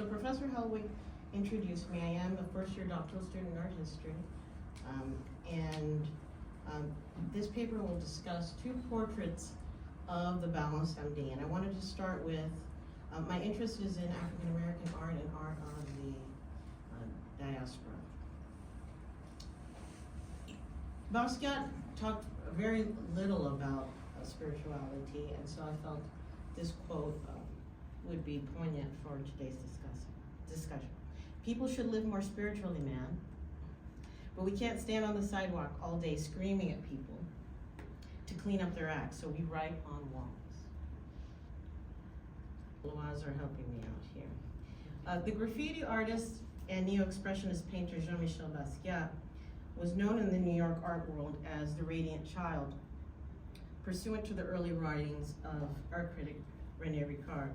So Professor Helwig introduced me. I am a first-year doctoral student in art history. This paper will discuss two portraits of the Samedi. And I wanted to start with, my interest is in African-American art and art of the diaspora. Basquiat talked very little about spirituality, and so I felt this quote would be poignant for today's discussion. People should live more spiritually, man, but we can't stand on the sidewalk all day screaming at people to clean up their acts, so we write on walls. Loas are helping me out here. The graffiti artist and neo-expressionist painter Jean-Michel Basquiat was known in the New York art world as the Radiant Child, pursuant to the early writings of art critic René Ricard.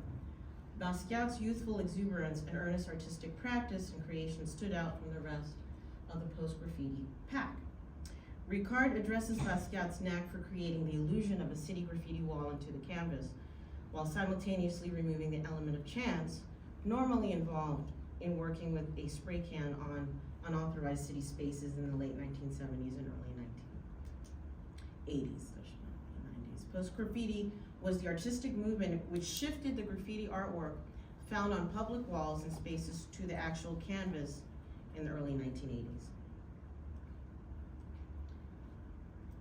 Basquiat's youthful exuberance and earnest artistic practice and creation stood out from the rest of the post-graffiti pack. Ricard addresses Basquiat's knack for creating the illusion of a city graffiti wall into the canvas, while simultaneously removing the element of chance normally involved in working with a spray can on unauthorized city spaces in the late 1970s and early 1980s. Post-graffiti was the artistic movement which shifted the graffiti artwork found on public walls and spaces to the actual canvas in the early 1980s.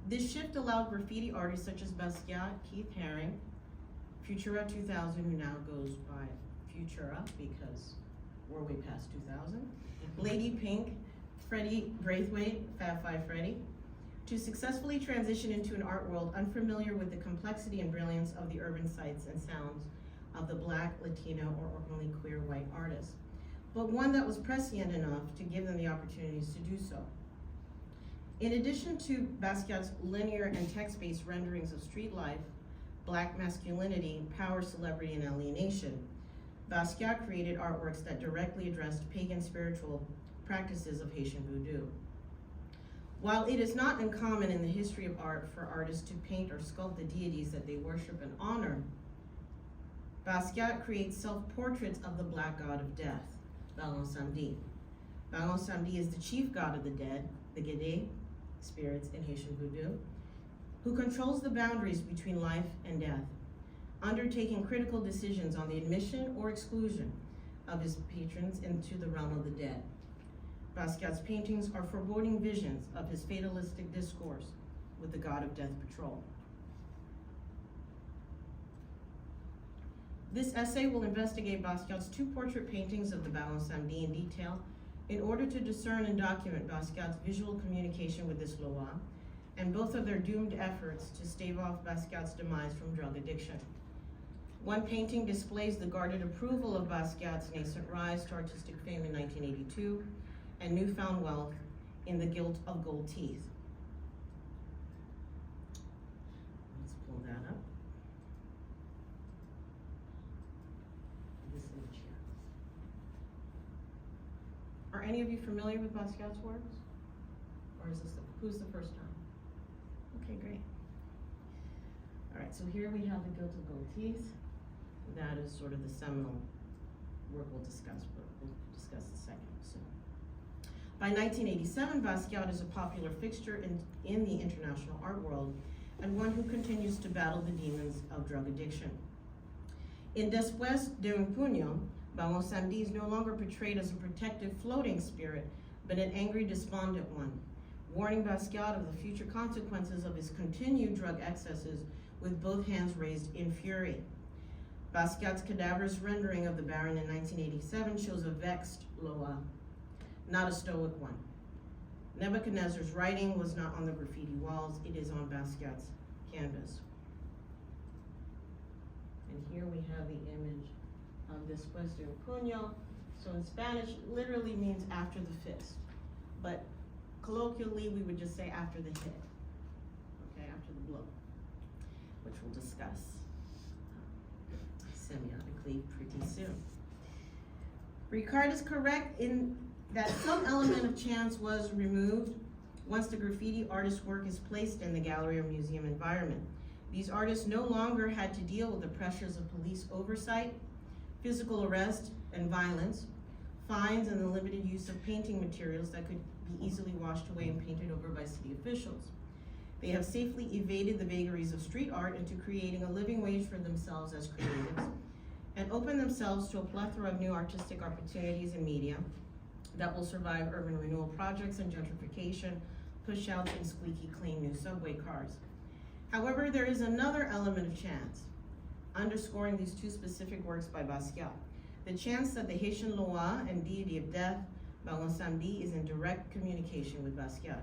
This shift allowed graffiti artists such as Basquiat, Keith Haring, Futura 2000, who now goes by Futura because we're way past 2000, Lady Pink, Freddie Braithwaite, Fab Five Freddy, to successfully transition into an art world unfamiliar with the complexity and brilliance of the urban sights and sounds of the Black, Latino, or openly queer white artists, but one that was prescient enough to give them the opportunities to do so. In addition to Basquiat's linear and text-based renderings of street life, Black masculinity, power, celebrity, and alienation, Basquiat created artworks that directly addressed pagan spiritual practices of Haitian voodoo. While it is not uncommon in the history of art for artists to paint or sculpt the deities that they worship and honor, Basquiat creates self-portraits of the Black god of death, Samedi. Samedi is the chief god of the dead, the Gede, spirits in Haitian voodoo, who controls the boundaries between life and death, undertaking critical decisions on the admission or exclusion of his patrons into the realm of the dead. Basquiat's paintings are foreboding visions of his fatalistic discourse with the god of death patrol. This essay will investigate Basquiat's two portrait paintings of the Samedi in detail in order to discern and document Basquiat's visual communication with this Loa and both of their doomed efforts to stave off Basquiat's demise from drug addiction. One painting displays the guarded approval of Basquiat's nascent rise to artistic fame in 1982 and newfound wealth in the guilt of gold teeth. Let's pull that up. This image here. Are any of you familiar with Basquiat's works? Or is this who's the first time? Okay, great. All right, so here we have the guilt of gold teeth. That is sort of the seminal work we'll discuss, but we'll discuss the second soon. By 1987, Basquiat is a popular fixture in the international art world and one who continues to battle the demons of drug addiction. In Después de un puño, Samedi is no longer portrayed as a protective floating spirit, but an angry, despondent one, warning Basquiat of the future consequences of his continued drug excesses with both hands raised in fury. Basquiat's cadaverous rendering of the Baron in 1987 shows a vexed Loa, not a stoic one. Nebuchadnezzar's writing was not on the graffiti walls, it is on Basquiat's canvas. And here we have the image of Después de un puño. So in Spanish, literally means after the fist. But colloquially, we would just say after the hit, okay, after the blow, which we'll discuss semiotically pretty soon. Ricard is correct in that some element of chance was removed once the graffiti artist's work is placed in the gallery or museum environment. These artists no longer had to deal with the pressures of police oversight, physical arrest and violence, fines, and the limited use of painting materials that could be easily washed away and painted over by city officials. They have safely evaded the vagaries of street art into creating a living wage for themselves as creatives, and opened themselves to a plethora of new artistic opportunities in media that will survive urban renewal projects and gentrification, push-outs, and squeaky clean new subway cars. However, there is another element of chance, underscoring these two specific works by Basquiat. The chance that the Haitian Loa and deity of death, Samedi, is in direct communication with Basquiat.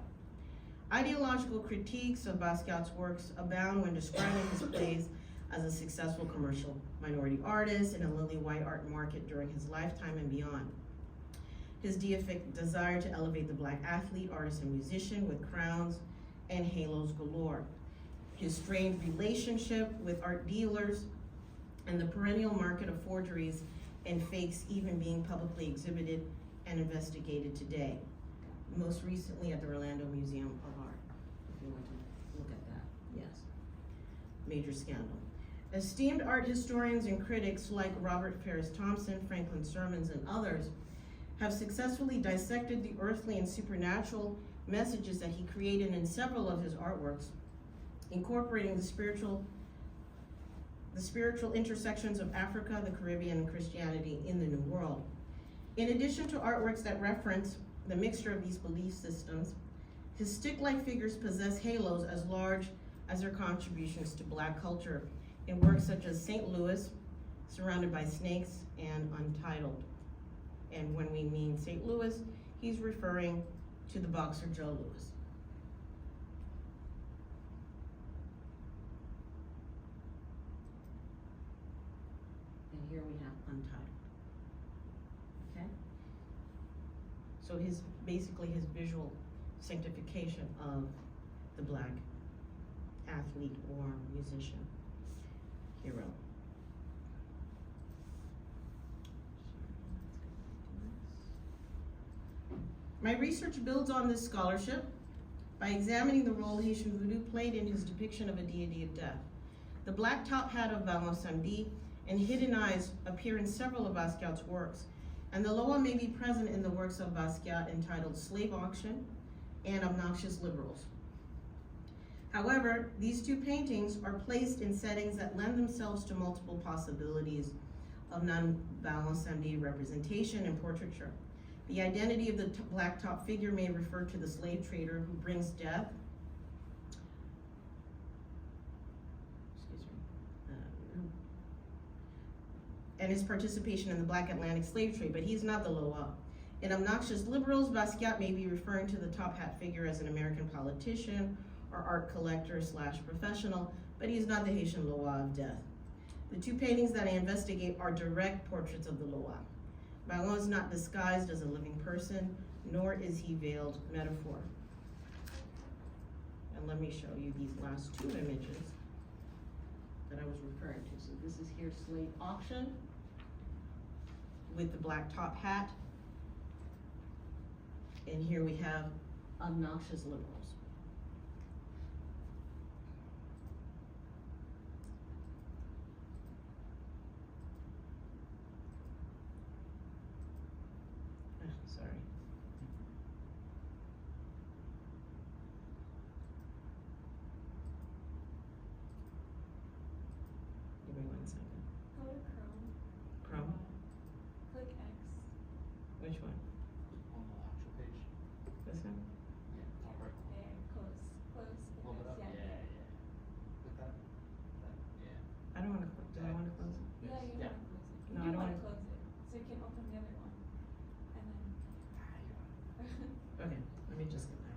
Ideological critiques of Basquiat's works abound when describing his plays as a successful commercial minority artist in a lily white art market during his lifetime and beyond. His deific desire to elevate the Black athlete, artist, and musician with crowns and halos galore. His strained relationship with art dealers and the perennial market of forgeries and fakes even being publicly exhibited and investigated today. Most recently at the Orlando Museum of Art, if you want to look at that, yes. Major scandal. Esteemed art historians and critics like Robert Ferris Thompson, Franklin Sermons, and others have successfully dissected the earthly and supernatural messages that he created in several of his artworks, incorporating the spiritual intersections of Africa, the Caribbean, and Christianity in the New World. In addition to artworks that reference the mixture of these belief systems, his stick-like figures possess halos as large as their contributions to Black culture in works such as St. Louis, Surrounded by Snakes, and Untitled. And when we mean St. Louis, he's referring to the boxer Joe Louis. And here we have Untitled. Okay? So basically his visual sanctification of the Black athlete or musician hero. My research builds on this scholarship by examining the role Haitian voodoo played in his depiction of a deity of death. The black top hat of Samedi and hidden eyes appear in several of Basquiat's works, and the Loa may be present in the works of Basquiat entitled Slave Auction and Obnoxious Liberals. However, these two paintings are placed in settings that lend themselves to multiple possibilities of non-Samedi representation and portraiture. The identity of the black top figure may refer to the slave trader who brings death, and his participation in the Black Atlantic slave trade, but he's not the Loa. In Obnoxious Liberals, Basquiat may be referring to the top hat figure as an American politician or art collector / professional, but he's not the Haitian Loa of death. The two paintings that I investigate are direct portraits of the Loa. Ballon is not disguised as a living person, nor is he veiled metaphor. And let me show you these last two images that I was referring to. So this is here Slave Auction with the black top hat. And here we have Obnoxious Liberals. Sorry. Give me 1 second. Go to Chrome. Chrome? Click X. Which one? On the actual page. This one? Yeah, top right. There, close. Close. Hold it up. Yeah. With that? Yeah. I don't want to, do I want to close it? Yeah, you Yeah. want to close it. No, I You don't want to wanna- close it, so you can open the other one. And then. Okay, let me just get back.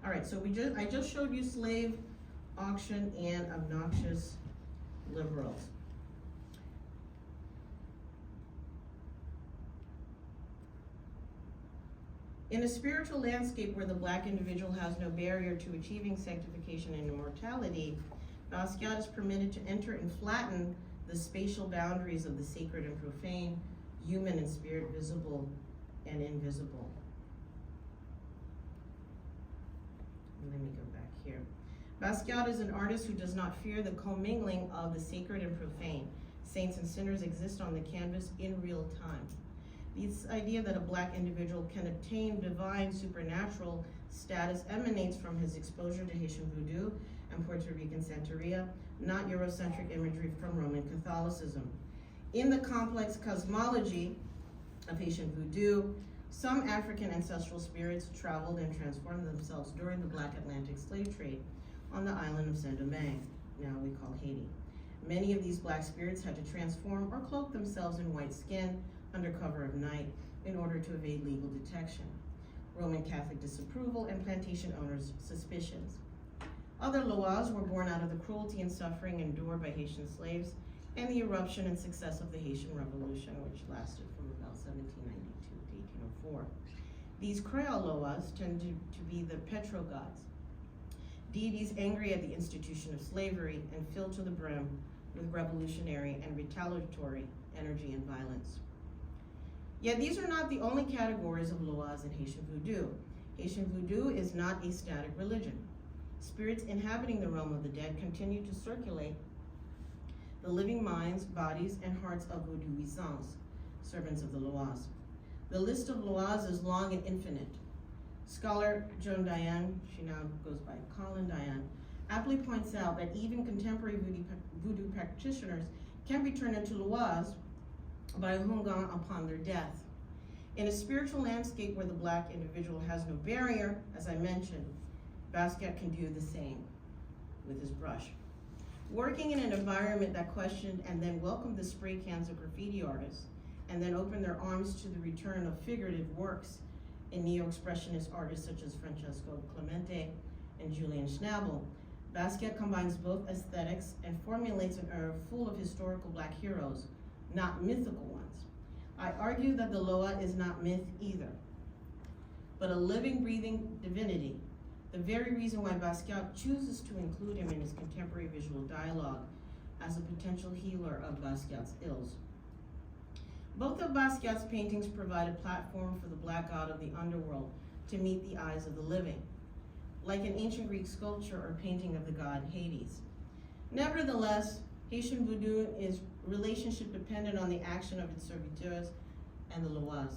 All right, so I just showed you Slave Auction and Obnoxious Liberals. In a spiritual landscape where the black individual has no barrier to achieving sanctification and immortality, Basquiat is permitted to enter and flatten the spatial boundaries of the sacred and profane, human and spirit, visible and invisible. Let me go back here. Basquiat is an artist who does not fear the commingling of the sacred and profane. Saints and sinners exist on the canvas in real time. This idea that a black individual can obtain divine supernatural status emanates from his exposure to Haitian voodoo and Puerto Rican Santeria, not Eurocentric imagery from Roman Catholicism. In the complex cosmology of Haitian voodoo, some African ancestral spirits traveled and transformed themselves during the Black Atlantic slave trade on the island of Saint-Domingue, now we call Haiti. Many of these black spirits had to transform or cloak themselves in white skin under cover of night in order to evade legal detection, Roman Catholic disapproval, and plantation owners' suspicions. Other Loas were born out of the cruelty and suffering endured by Haitian slaves and the eruption and success of the Haitian Revolution, which lasted from about 1792 to 1804. These Creole Loas tended to be the petro-gods, deities angry at the institution of slavery and filled to the brim with revolutionary and retaliatory energy and violence. Yet these are not the only categories of Loas in Haitian voodoo. Haitian voodoo is not a static religion. Spirits inhabiting the realm of the dead continue to circulate the living minds, bodies, and hearts of voodooisans, servants of the Loas. The list of Loas is long and infinite. Scholar Joan Diane, she now goes by Colin Diane, aptly points out that even contemporary voodoo practitioners can be turned into Loas by a hungan upon their death. In a spiritual landscape where the black individual has no barrier, as I mentioned, Basquiat can do the same with his brush. Working in an environment that questioned and then welcomed the spray cans of graffiti artists, and then opened their arms to the return of figurative works in neo-expressionist artists such as Francesco Clemente and Julian Schnabel, Basquiat combines both aesthetics and formulates an era full of historical black heroes, not mythical ones. I argue that the Loa is not myth either, but a living, breathing divinity, the very reason why Basquiat chooses to include him in his contemporary visual dialogue as a potential healer of Basquiat's ills. Both of Basquiat's paintings provide a platform for the black god of the underworld to meet the eyes of the living, like an ancient Greek sculpture or painting of the god Hades. Nevertheless, Haitian voodoo is relationship dependent on the action of its serviteurs and the Loas.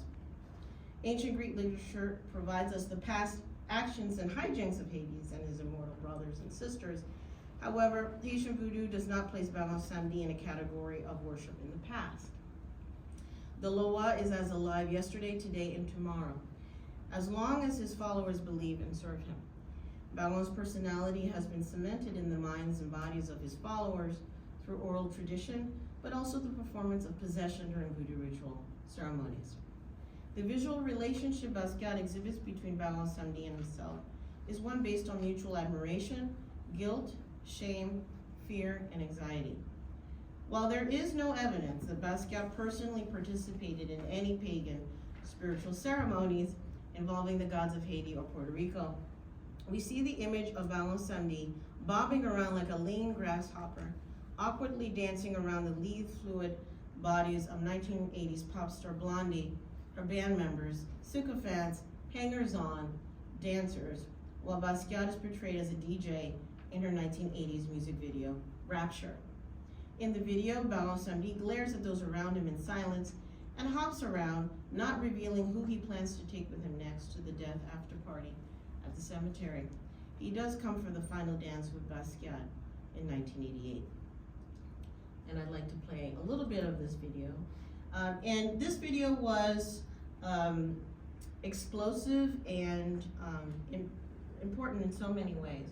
Ancient Greek literature provides us the past actions and hijinks of Hades and his immortal brothers and sisters. However, Haitian voodoo does not place Samedi in a category of worship in the past. The Loa is as alive yesterday, today, and tomorrow, as long as his followers believe and serve him. Baron's personality has been cemented in the minds and bodies of his followers through oral tradition, but also the performance of possession during voodoo ritual ceremonies. The visual relationship Basquiat exhibits between Baron Samedi and himself is one based on mutual admiration, guilt, shame, fear, and anxiety. While there is no evidence that Basquiat personally participated in any pagan spiritual ceremonies involving the gods of Haiti or Puerto Rico, we see the image of Baron Samedi bobbing around like a lean grasshopper, awkwardly dancing around the lithe, fluid bodies of 1980s pop star Blondie, her band members, sycophants, hangers-on, dancers, while Basquiat is portrayed as a DJ in her 1980s music video, Rapture. In the video, Baron Samedi glares at those around him in silence and hops around, not revealing who he plans to take with him next to the death after party at the cemetery. He does come for the final dance with Basquiat in 1988. And I'd like to play a little bit of this video. And this video was explosive and important in so many ways.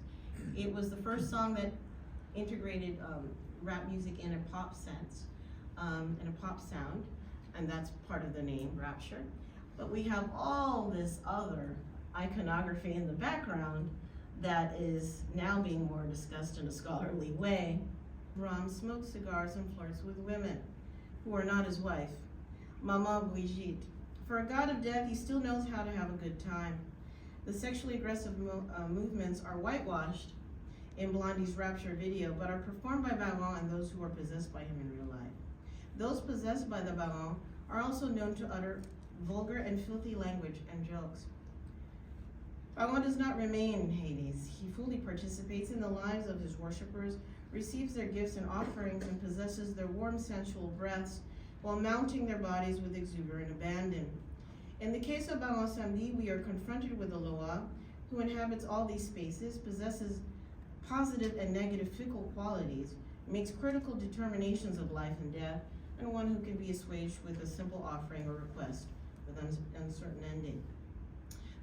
It was the first song that integrated rap music in a pop sense, in a pop sound, and that's part of the name, Rapture. But we have all this other iconography in the background that is now being more discussed in a scholarly way. Ram smokes cigars and flirts with women who are not his wife. Mama Brigitte. For a god of death, he still knows how to have a good time. The sexually aggressive movements are whitewashed in Blondie's Rapture video, but are performed by Baron and those who are possessed by him in real life. Those possessed by the Baron are also known to utter vulgar and filthy language and jokes. Baron does not remain in Hades. He fully participates in the lives of his worshippers, receives their gifts and offerings and possesses their warm sensual breaths while mounting their bodies with exuberant abandon. In the case of Balon Samedi, we are confronted with a Loa who inhabits all these spaces, possesses positive and negative fickle qualities, makes critical determinations of life and death, and one who can be assuaged with a simple offering or request with uncertain ending.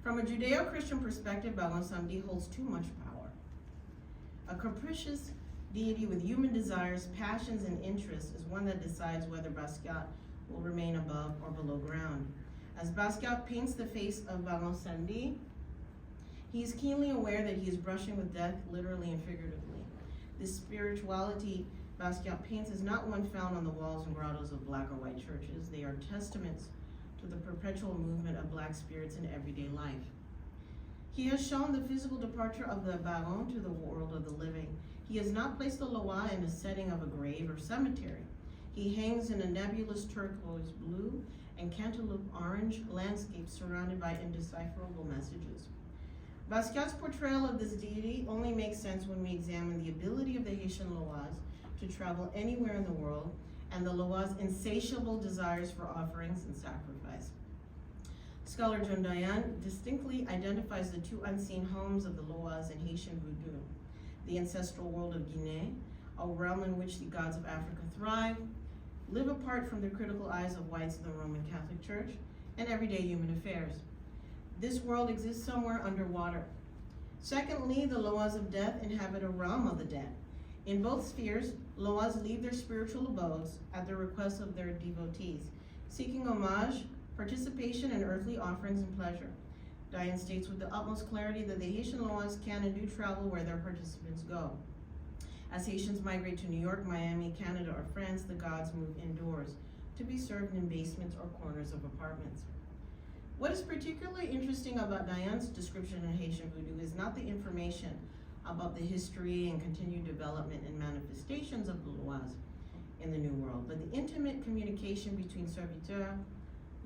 From a Judeo-Christian perspective, Balon Samedi holds too much power. A capricious deity with human desires, passions, and interests is one that decides whether Basquiat will remain above or below ground. As Basquiat paints the face of Balon Samedi, he is keenly aware that he is brushing with death, literally and figuratively. This spirituality Basquiat paints is not one found on the walls and grottos of black or white churches. They are testaments to the perpetual movement of black spirits in everyday life. He has shown the physical departure of the Balon to the world of the living. He has not placed the Loa in a setting of a grave or cemetery. He hangs in a nebulous turquoise blue and cantaloupe orange landscape surrounded by indecipherable messages. Basquiat's portrayal of this deity only makes sense when we examine the ability of the Haitian Loas to travel anywhere in the world and the Loa's insatiable desires for offerings and sacrifice. Scholar John Dayan distinctly identifies the two unseen homes of the Loas in Haitian Vodou: the ancestral world of Guinea, a realm in which the gods of Africa thrive, live apart from the critical eyes of whites in the Roman Catholic Church, and everyday human affairs. This world exists somewhere underwater. Secondly, the Loas of death inhabit a realm of the dead. In both spheres, Loas leave their spiritual abodes at the request of their devotees, seeking homage, participation in earthly offerings and pleasure. Dayan states with the utmost clarity that the Haitian Loas can and do travel where their participants go. As Haitians migrate to New York, Miami, Canada, or France, the gods move indoors to be served in basements or corners of apartments. What is particularly interesting about Dayan's description of Haitian Vodou is not the information about the history and continued development and manifestations of the Loas in the New World, but the intimate communication between serviteur,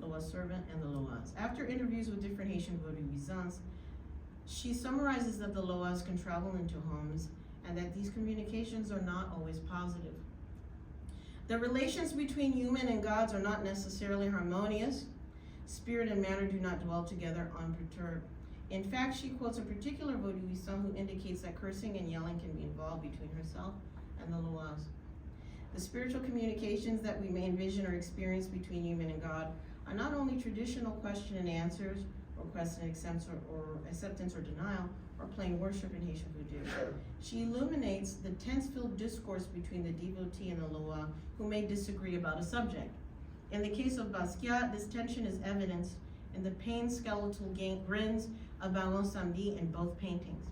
Loa servant, and the Loas. After interviews with different Haitian Vodouisans, she summarizes that the Loas can travel into homes and that these communications are not always positive. The relations between human and gods are not necessarily harmonious. Spirit and matter do not dwell together unperturbed. In fact, she quotes a particular Vodouisan who indicates that cursing and yelling can be involved between herself and the Loas. The spiritual communications that we may envision or experience between human and God are not only traditional question and answers, or question and acceptance or denial, or plain worship in Haitian Vodou. She illuminates the tense-filled discourse between the devotee and the Loa who may disagree about a subject. In the case of Basquiat, this tension is evidenced in the pained skeletal grins of Balon Samedi in both paintings.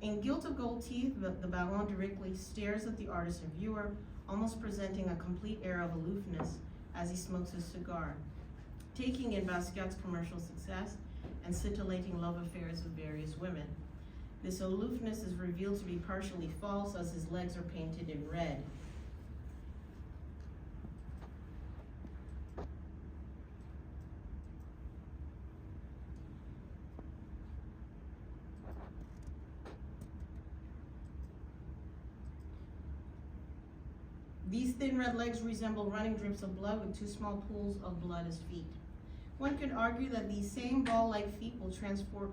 In Guilt of Gold Teeth, the Balon directly stares at the artist and viewer, almost presenting a complete air of aloofness as he smokes his cigar, taking in Basquiat's commercial success and scintillating love affairs with various women. This aloofness is revealed to be partially false as his legs are painted in red. These thin red legs resemble running drips of blood with two small pools of blood as feet. One could argue that these same ball-like feet will transport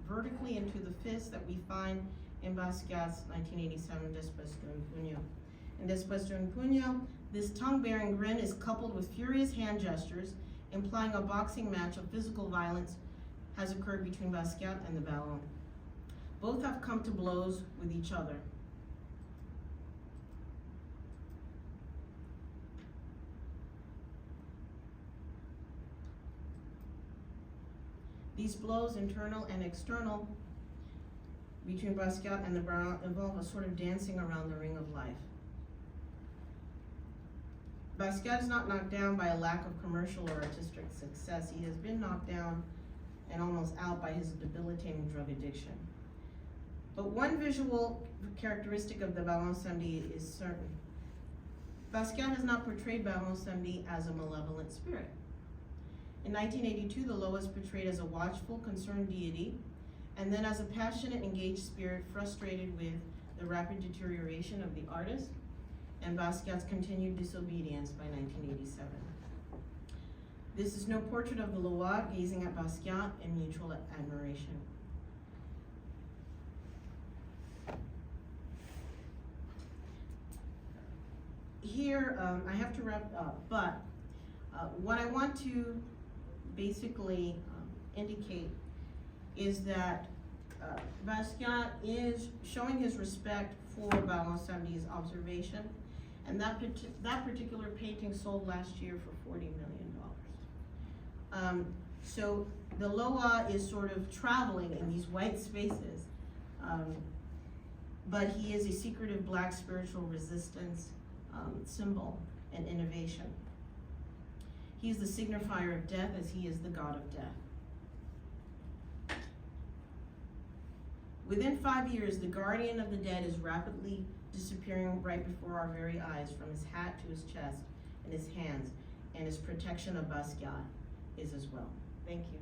vertically into the fist that we find in Basquiat's 1987 Después de un Puño. In Después de un Puño, this tongue-bearing grin is coupled with furious hand gestures, implying a boxing match of physical violence has occurred between Basquiat and the Balon. Both have come to blows with each other. These blows, internal and external, between Basquiat and the Balon involve a sort of dancing around the ring of life. Basquiat is not knocked down by a lack of commercial or artistic success. He has been knocked down and almost out by his debilitating drug addiction. But one visual characteristic of the Balon Samedi is certain. Basquiat has not portrayed Balon Samedi as a malevolent spirit. In 1982, the Loa is portrayed as a watchful, concerned deity, and then as a passionate, engaged spirit frustrated with the rapid deterioration of the artist, and Basquiat's continued disobedience by 1987. This is no portrait of the Loa gazing at Basquiat in mutual admiration. Here, I have to wrap up, but what I want to basically indicate is that Basquiat is showing his respect for Baron Samedi's observation, and that particular painting sold last year for $40 million. So the Loa is sort of traveling in these white spaces, but he is a secretive black spiritual resistance symbol and innovation. He is the signifier of death as he is the god of death. Within 5 years, the guardian of the dead is rapidly disappearing right before our very eyes, from his hat to his chest and his hands, and his protection of Basquiat is as well. Thank you.